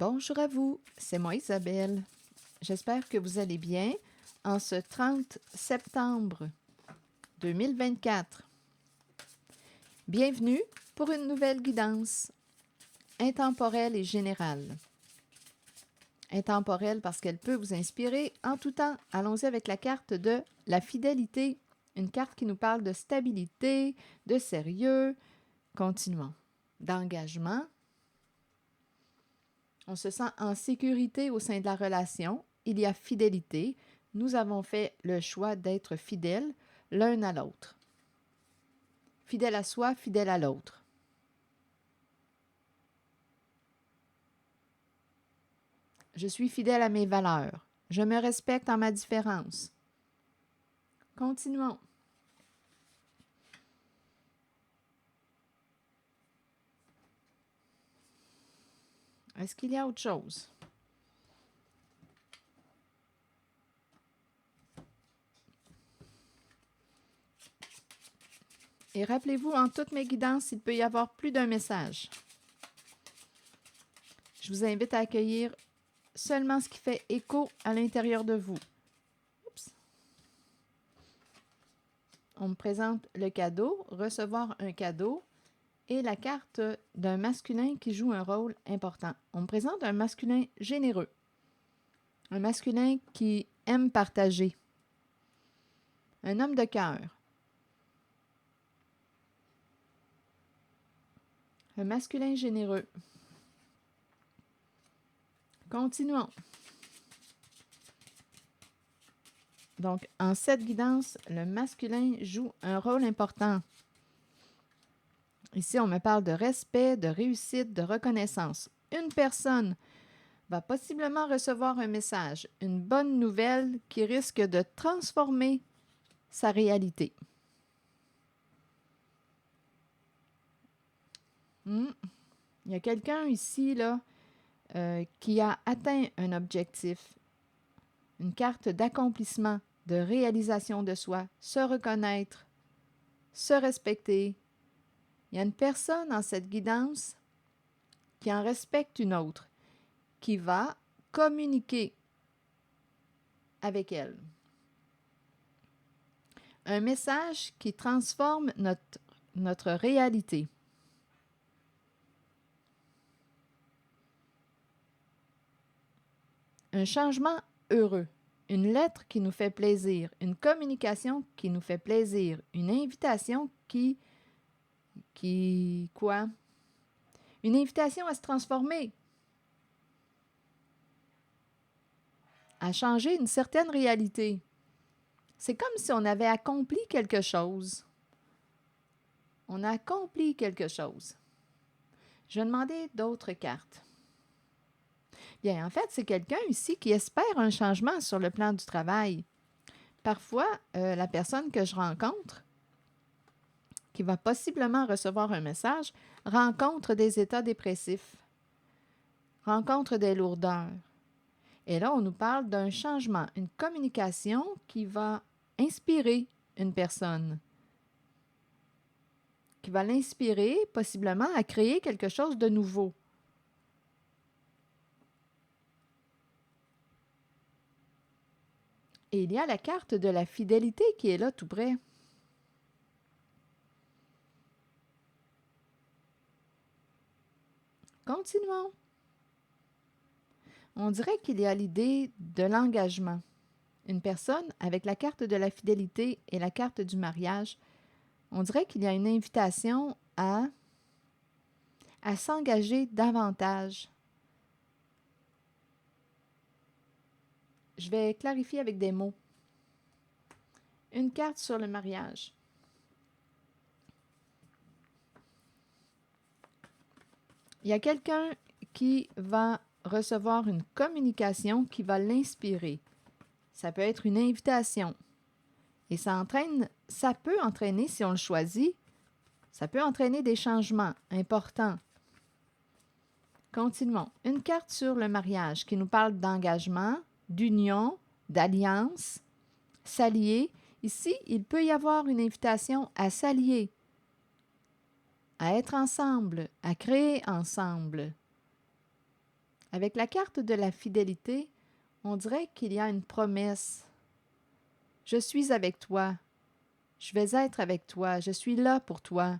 Bonjour à vous, c'est moi Isabelle. J'espère que vous allez bien en ce 30 septembre 2024. Bienvenue pour une nouvelle guidance intemporelle et générale. Intemporelle parce qu'elle peut vous inspirer en tout temps. Allons-y avec la carte de la fidélité, une carte qui nous parle de stabilité, de sérieux. Continuons. D'engagement. On se sent en sécurité au sein de la relation. Il y a fidélité. Nous avons fait le choix d'être fidèles l'un à l'autre. Fidèle à soi, fidèle à l'autre. Je suis fidèle à mes valeurs. Je me respecte en ma différence. Continuons. Est-ce qu'il y a autre chose? Et rappelez-vous, en toutes mes guidances, il peut y avoir plus d'un message. Je vous invite à accueillir seulement ce qui fait écho à l'intérieur de vous. Oups. On me présente le cadeau, recevoir un cadeau, et la carte d'un masculin qui joue un rôle important. On me présente un masculin généreux, un masculin qui aime partager, un homme de cœur, un masculin généreux. Continuons. Donc, en cette guidance, le masculin joue un rôle important. Ici, on me parle de respect, de réussite, de reconnaissance. Une personne va possiblement recevoir un message, une bonne nouvelle qui risque de transformer sa réalité. Il y a quelqu'un ici là, qui a atteint un objectif, une carte d'accomplissement, de réalisation de soi, se reconnaître, se respecter. Il y a une personne dans cette guidance qui en respecte une autre, qui va communiquer avec elle. Un message qui transforme notre réalité. Un changement heureux, une lettre qui nous fait plaisir, une communication qui nous fait plaisir, une invitation quoi? Une invitation à se transformer, à changer une certaine réalité. C'est comme si on avait accompli quelque chose. On a accompli quelque chose. Je vais demander d'autres cartes. Bien, en fait, c'est quelqu'un ici qui espère un changement sur le plan du travail. Parfois, la personne que je rencontre, qui va possiblement recevoir un message, rencontre des états dépressifs, rencontre des lourdeurs. Et là, on nous parle d'un changement, une communication qui va inspirer une personne, qui va l'inspirer possiblement à créer quelque chose de nouveau. Et il y a la carte de la fidélité qui est là tout près. Continuons. On dirait qu'il y a l'idée de l'engagement. Une personne avec la carte de la fidélité et la carte du mariage, on dirait qu'il y a une invitation à s'engager davantage. Je vais clarifier avec des mots. Une carte sur le mariage. Il y a quelqu'un qui va recevoir une communication qui va l'inspirer. Ça peut être une invitation. Et ça peut entraîner, si on le choisit, ça peut entraîner des changements importants. Continuons. Une carte sur le mariage qui nous parle d'engagement, d'union, d'alliance, s'allier. Ici, il peut y avoir une invitation à s'allier, à être ensemble, à créer ensemble. Avec la carte de la fidélité, on dirait qu'il y a une promesse. Je suis avec toi. Je vais être avec toi. Je suis là pour toi.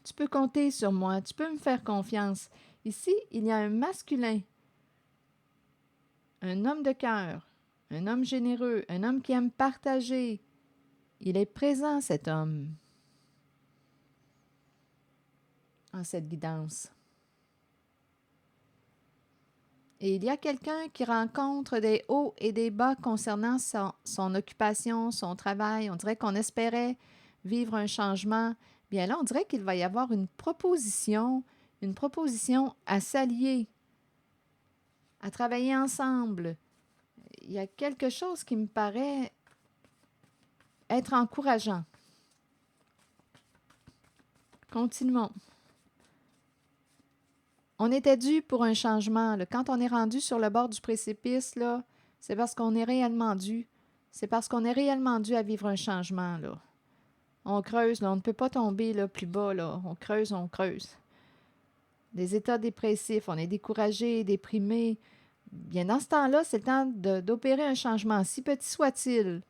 Tu peux compter sur moi. Tu peux me faire confiance. Ici, il y a un masculin, un homme de cœur, un homme généreux, un homme qui aime partager. Il est présent, cet homme, en cette guidance. Et il y a quelqu'un qui rencontre des hauts et des bas concernant son occupation, son travail. On dirait qu'on espérait vivre un changement. Bien là, on dirait qu'il va y avoir une proposition à s'allier, à travailler ensemble. Il y a quelque chose qui me paraît être encourageant. Continuons. On était dû pour un changement. Là. Quand on est rendu sur le bord du précipice, là, c'est parce qu'on est réellement dû. C'est parce qu'on est réellement dû à vivre un changement. Là. On creuse, là. On ne peut pas tomber là, plus bas. Là. On creuse, on creuse. Des états dépressifs, on est découragé, déprimé. Bien, dans ce temps-là, c'est le temps d'opérer un changement, si petit soit-il.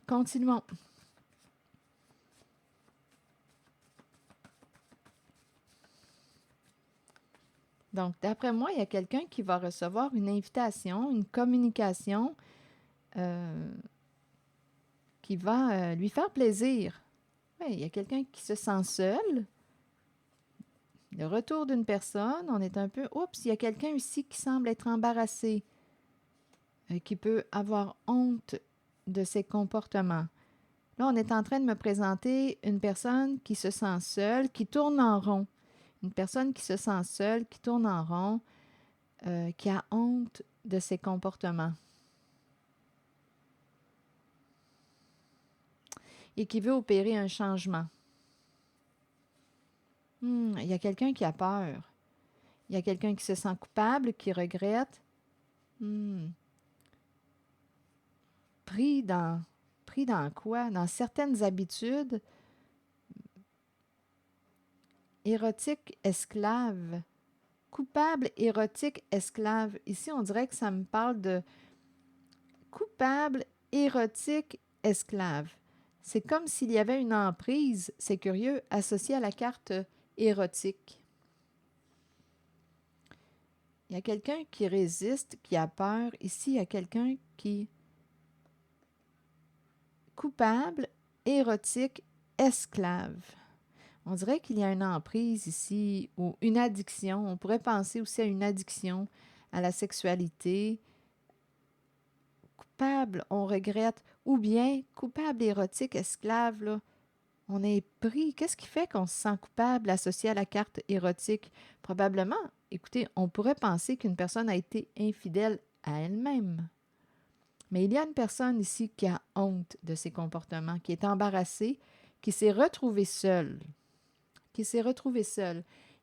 Continuons. Donc, d'après moi, il y a quelqu'un qui va recevoir une invitation, une communication qui va lui faire plaisir. Oui, il y a quelqu'un qui se sent seul. Le retour d'une personne, on est un peu... Oups, il y a quelqu'un ici qui semble être embarrassé, qui peut avoir honte de ses comportements. Là, on est en train de me présenter une personne qui se sent seule, qui tourne en rond. Une personne qui se sent seule, qui tourne en rond, qui a honte de ses comportements. Et qui veut opérer un changement. Il y a quelqu'un qui a peur. Il y a quelqu'un qui se sent coupable, qui regrette. Pris dans quoi? Dans certaines habitudes. Érotique, esclave. Coupable, érotique, esclave. Ici, on dirait que ça me parle de coupable, érotique, esclave. C'est comme s'il y avait une emprise, c'est curieux, associée à la carte érotique. Il y a quelqu'un qui résiste, qui a peur. Ici, il y a quelqu'un qui... Coupable, érotique, esclave. On dirait qu'il y a une emprise ici, ou une addiction. On pourrait penser aussi à une addiction à la sexualité. Coupable, on regrette. Ou bien, coupable, érotique, esclave, là, on est pris. Qu'est-ce qui fait qu'on se sent coupable associé à la carte érotique? Probablement, écoutez, on pourrait penser qu'une personne a été infidèle à elle-même. Mais il y a une personne ici qui a honte de ses comportements, qui est embarrassée, qui s'est retrouvée seule.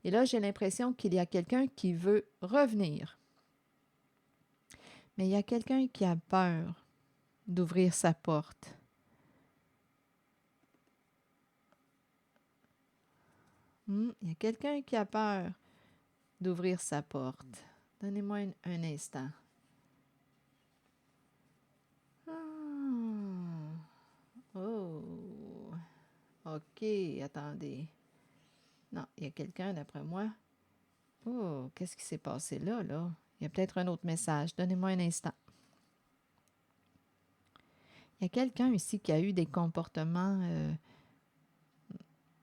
Et là, j'ai l'impression qu'il y a quelqu'un qui veut revenir. Mais il y a quelqu'un qui a peur d'ouvrir sa porte. Il y a quelqu'un qui a peur d'ouvrir sa porte. Donnez-moi un instant. Oh. OK, attendez. Non, il y a quelqu'un d'après moi. Oh, qu'est-ce qui s'est passé là? Il y a peut-être un autre message. Donnez-moi un instant. Il y a quelqu'un ici qui a eu des comportements,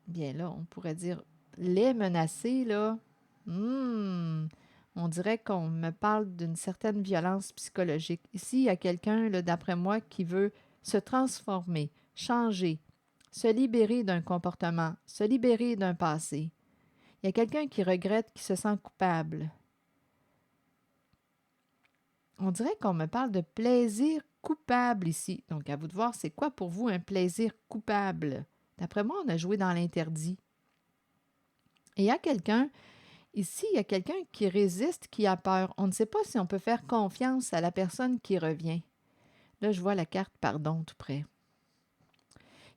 bien là, on pourrait dire les menacés, là. On dirait qu'on me parle d'une certaine violence psychologique. Ici, il y a quelqu'un, là, d'après moi, qui veut se transformer, changer, se libérer d'un comportement, se libérer d'un passé. Il y a quelqu'un qui regrette, qui se sent coupable. On dirait qu'on me parle de plaisir coupable ici. Donc, à vous de voir, c'est quoi pour vous un plaisir coupable? D'après moi, on a joué dans l'interdit. Et il y a quelqu'un, ici, il y a quelqu'un qui résiste, qui a peur. On ne sait pas si on peut faire confiance à la personne qui revient. Là, je vois la carte pardon tout près.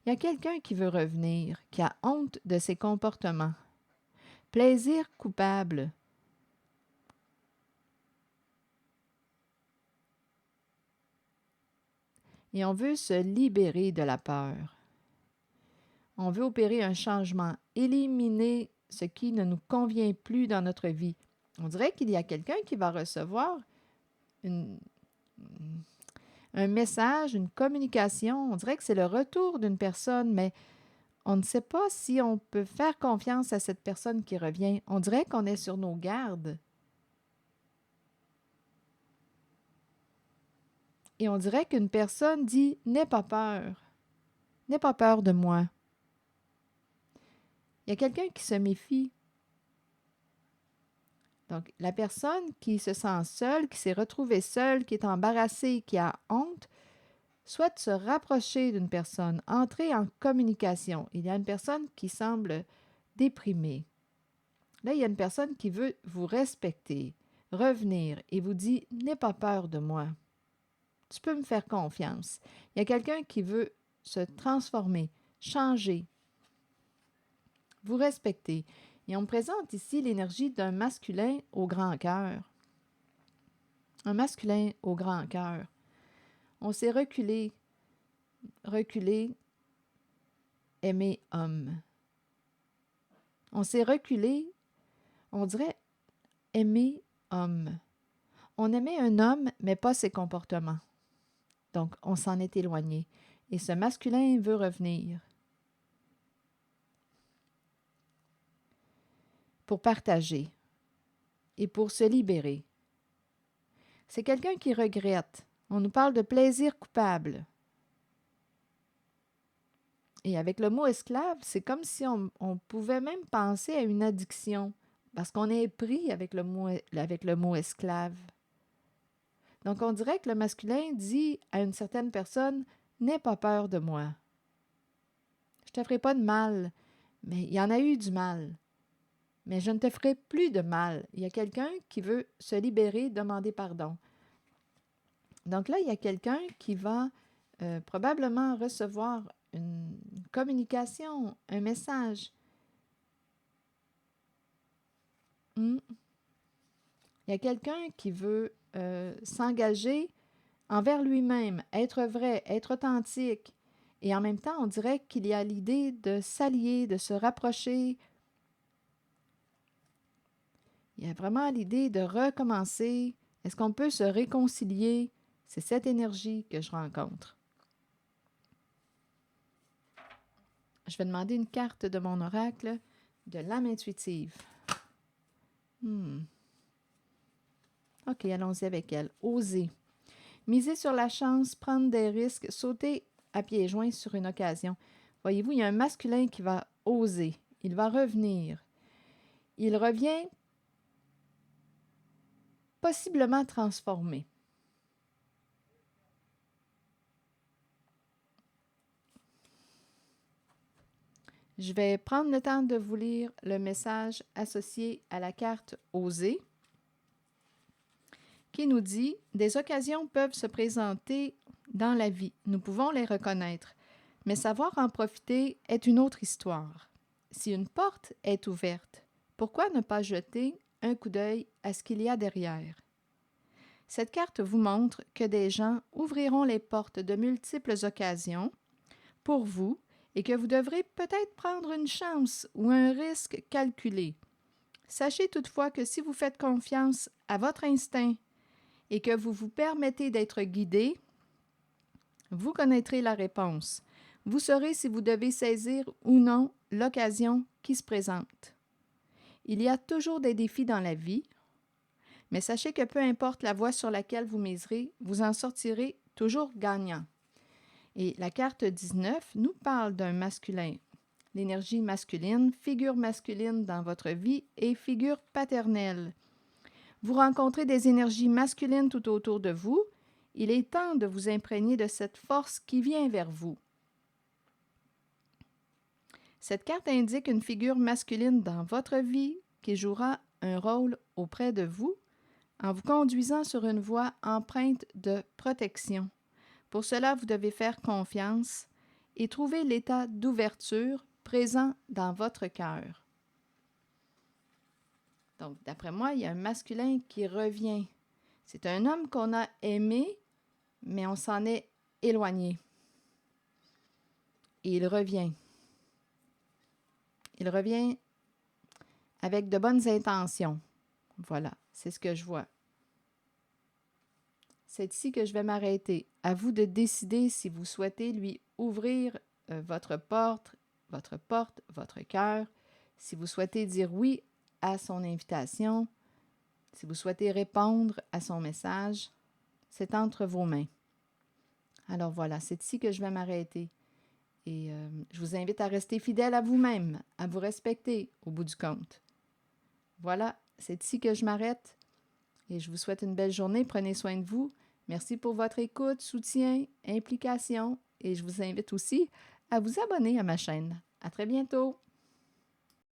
Il Il y a quelqu'un qui veut revenir, qui a honte de ses comportements. Plaisir coupable. Et on veut se libérer de la peur. On veut opérer un changement, éliminer ce qui ne nous convient plus dans notre vie. On dirait qu'il y a quelqu'un qui va recevoir un message, une communication. On dirait que c'est le retour d'une personne, mais on ne sait pas si on peut faire confiance à cette personne qui revient. On dirait qu'on est sur nos gardes. Et on dirait qu'une personne dit « N'aie pas peur. N'aie pas peur de moi. » Il y a quelqu'un qui se méfie. Donc, la personne qui se sent seule, qui s'est retrouvée seule, qui est embarrassée, qui a honte, souhaite se rapprocher d'une personne, entrer en communication. Il y a une personne qui semble déprimée. Là, il y a une personne qui veut vous respecter, revenir et vous dit « N'aie pas peur de moi. Tu peux me faire confiance. » Il y a quelqu'un qui veut se transformer, changer, vous respecter. Et on me présente ici l'énergie d'un masculin au grand cœur. Un masculin au grand cœur. On s'est reculé, aimer homme. On s'est reculé, on dirait aimer homme. On aimait un homme, mais pas ses comportements. Donc, on s'en est éloigné. Et ce masculin veut revenir. Pour partager et pour se libérer. C'est quelqu'un qui regrette. On nous parle de plaisir coupable. Et avec le mot esclave, c'est comme si on pouvait même penser à une addiction, parce qu'on est pris avec le mot esclave. Donc on dirait que le masculin dit à une certaine personne « N'aie pas peur de moi. Je ne te ferai pas de mal, mais il y en a eu du mal. Mais je ne te ferai plus de mal. » Il y a quelqu'un qui veut se libérer, demander pardon. Donc là, il y a quelqu'un qui va probablement recevoir une communication, un message. Il y a quelqu'un qui veut s'engager envers lui-même, être vrai, être authentique. Et en même temps, on dirait qu'il y a l'idée de s'allier, de se rapprocher. Il y a vraiment l'idée de recommencer. Est-ce qu'on peut se réconcilier? C'est cette énergie que je rencontre. Je vais demander une carte de mon oracle de l'âme intuitive. OK, allons-y avec elle. Oser. Miser sur la chance, prendre des risques, sauter à pieds joints sur une occasion. Voyez-vous, il y a un masculin qui va oser. Il va revenir. Il revient possiblement transformé. Je vais prendre le temps de vous lire le message associé à la carte « Oser » qui nous dit « Des occasions peuvent se présenter dans la vie. Nous pouvons les reconnaître, mais savoir en profiter est une autre histoire. Si une porte est ouverte, pourquoi ne pas jeter un coup d'œil à ce qu'il y a derrière? Cette carte vous montre que des gens ouvriront les portes de multiples occasions pour vous et que vous devrez peut-être prendre une chance ou un risque calculé. Sachez toutefois que si vous faites confiance à votre instinct et que vous vous permettez d'être guidé, vous connaîtrez la réponse. Vous saurez si vous devez saisir ou non l'occasion qui se présente. Il y a toujours des défis dans la vie, mais sachez que peu importe la voie sur laquelle vous miserez, vous en sortirez toujours gagnant. Et la carte 19 nous parle d'un masculin. L'énergie masculine, figure masculine dans votre vie et figure paternelle. Vous rencontrez des énergies masculines tout autour de vous. Il est temps de vous imprégner de cette force qui vient vers vous. Cette carte indique une figure masculine dans votre vie qui jouera un rôle auprès de vous en vous conduisant sur une voie empreinte de protection. Pour cela, vous devez faire confiance et trouvez l'état d'ouverture présent dans votre cœur. Donc, d'après moi, il y a un masculin qui revient. C'est un homme qu'on a aimé, mais on s'en est éloigné. Et il revient. Il revient avec de bonnes intentions. Voilà, c'est ce que je vois. C'est ici que je vais m'arrêter. À vous de décider si vous souhaitez lui ouvrir votre porte, votre cœur, si vous souhaitez dire oui à son invitation, si vous souhaitez répondre à son message, c'est entre vos mains. Alors voilà, c'est ici que je vais m'arrêter. Et je vous invite à rester fidèle à vous-même, à vous respecter au bout du compte. Voilà, c'est ici que je m'arrête et je vous souhaite une belle journée. Prenez soin de vous. Merci pour votre écoute, soutien, implication et je vous invite aussi à vous abonner à ma chaîne. À très bientôt!